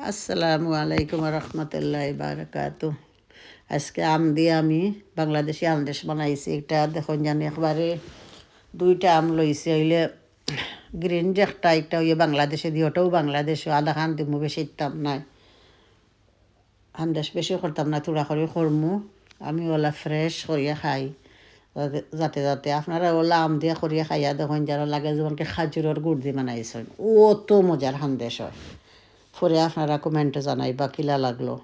আসসালামু আলাইকুম রহমতুল্লাহি বারাকাতু। আজকে আম দিয়ে আমি বাংলাদেশি আমদেশ বানাইছি। এটা দেখুন জানি একবারে দুইটা আম লইছে হইলে গ্রিন যে একটা হইয়ে বাংলাদেশে দিয়ে ওটাও বাংলাদেশে আধা খান দিমু, বেশি ইতাম নাই আমদেশ বেশি করতাম না, থোড়া করে করমু। আমি ওলা ফ্রেশ করিয়া খাই যাতে যাতে আপনারা ওলা আম দিয়ে করিয়া খাইয়া দেখুন যারা লাগে যেমনকি খাজুরের গুড় দিয়ে বানাইছেন, ও তো মজার হান্দেশ হয়। পরে আপনারা কমেন্টে জানাইবা কিলা লাগলো।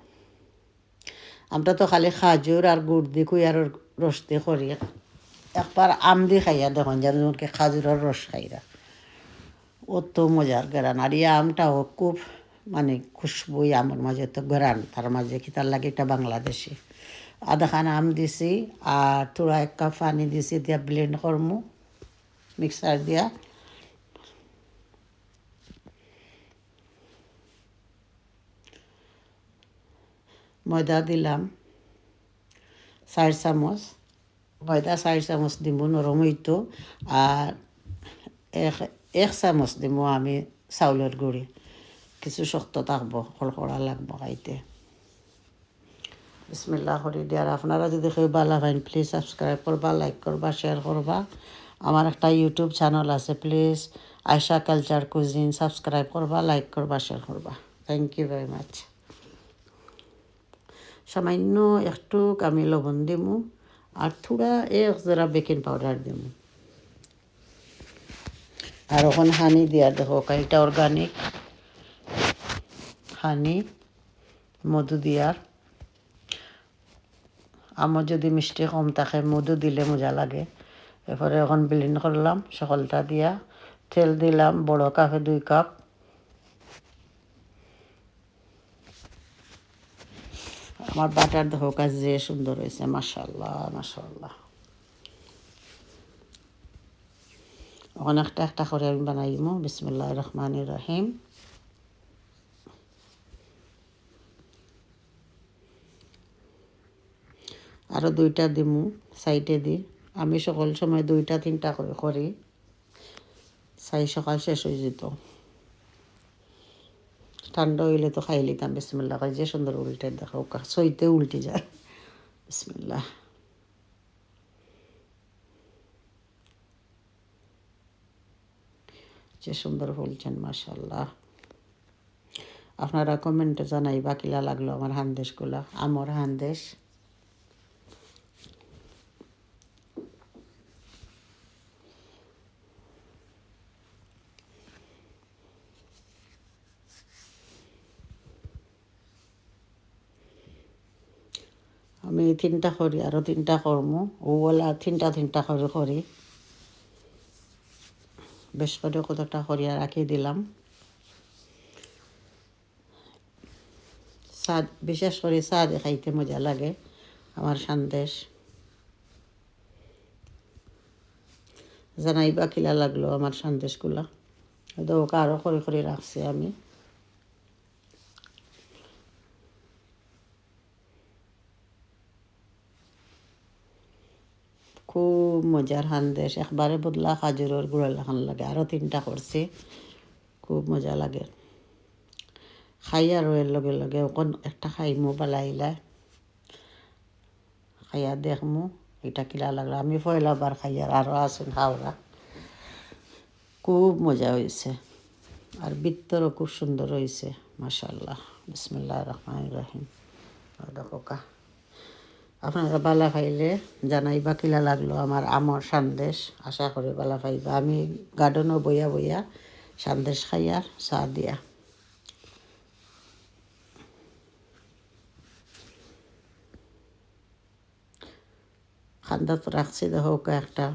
আমরা তো খালি খাজুর আর গুড় দি কুইয়ার রস দিয়ে করি, একবার আম দি খাইয়া দেখুন যেমনকি খাজুরের রস খাইরা, অত মজার গেরান। আর এই আমটাও খুব মানে খুশবু, আমের মাঝে তো গেরান, তার মাঝে কি তার লাগে এটা বাংলাদেশি। আধা খান আম দিছি আর থোড়া এক কাপ পানি দিছি, দিয়া ব্লেন্ড করমু মিক্সার দিয়া। ময়দা দিলাম 4 চামচ, ময়দা 4 চামচ দিব নরম হইতো। আর এক চামচ দিব আমি চাউলের গুঁড়ি, কিছু শক্ত থাকবো, খড়খড়া লাগবো খাইতে। বিসমিল্লাহ করি দিয়ে। আর আপনারা যদি কেউ ভালো পাইন প্লিজ সাবস্ক্রাইব করবা, লাইক করবা, শেয়ার করবা। আমার একটা ইউটিউব চ্যানেল আছে, please Ayesha Culture Cuisine, subscribe করবা, লাইক করবা, শেয়ার করবা। Thank you very much. সামান্য একটু আমি লবণ দিমু আর থোড়া এক জরা বেকিং পাউডার দিমু। আর ওখানে হানি দিয়া দেখো, এটা অর্গানিক হানি, মধু দিয়ার। আমার যদি মিষ্টি কম থাকে মধু দিলে মজা লাগে। এরপরে এখন ব্লেন্ড করলাম সকলটা দিয়া। তেল দিলাম বড় কাপে 2 কাপ। আমার বাটার দেখো কাজ যে সুন্দর হয়েছে, মাশাআল্লাহ মাশাআল্লাহ। এখন একটা একটা করে আমি বানাইমু। বিসমিল্লাহির রহমানির রহিম। আরও 2টা দিমু সাইডে দি। আমি সকল সময় 2টা 3টা করে করি, চাই সকাল শেষ হয়ে যেত। ঠান্ডা হইলে তো খাই লিতাম। বিসমিল্লাহ যে সুন্দর উল্টে দেখো, সইতে উল্টে যায়। বিসমিল্লাহ। যে সুন্দর বলছেন, মাশাআল্লাহ। আপনারা কমেন্টে জানাইবা কিলা লাগলো আমার হান্দেশগুলা, আমার হান্দেশ। আমি 3টা করি, আরও 3টা করমু। ওলা 3টা করে করি, বেশ করে কতটা করিয়া রাখি দিলাম। চা, বিশেষ করে চা দিয়ে খাইতে মজা লাগে আমার সন্দেশ। জানাইবা কিলা লাগলো আমার সন্দেশগুলা। ওকে আরও করে করে রাখছি আমি। খুব মজার সন্দেশ, একবারে বদলা খাজুরের গুড়া লাখান লাগে। আরও 3টা করছি, খুব মজা লাগে খাই। আর এর লগে লগে ওখান একটা খাইমু বালাইলা, খাইয়া দেখমু এটা কিলা লাগলো। আমি পয়লাবার খাইয়ার, আরও আসুন খাওয়া। খুব মজা হয়েছে আর ভিতরও খুব সুন্দর হয়েছে, মাশাআল্লাহ। বিসমিল্লাহির রহমানির রহিম। দেখো কা, আপনারা বালা পাইলে জানাইবা কিলা লাগলো আমার আমৰ সন্দেশ। আশা করি বালা পাইবা। আমি গার্ডেনও বইয়া বইয়া সন্দেশ খাইয়ার চা দিয়া। খান্দাত রাখছি দেখো একটা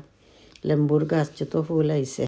লেম্বুর গাছ যত ফুল আইছে।